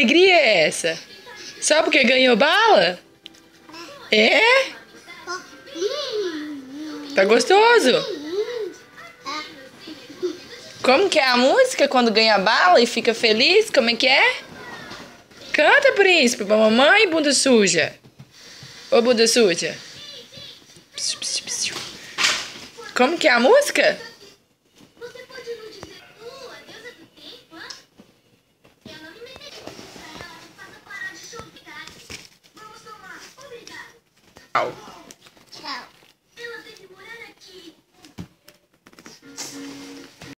alegria é essa? Só porque ganhou bala? É? Tá gostoso? Como que é a música quando ganha bala e fica feliz? Como é que é? Canta, príncipe, pra mamãe, bunda suja. Ô, bunda suja. Como que é a música? Au.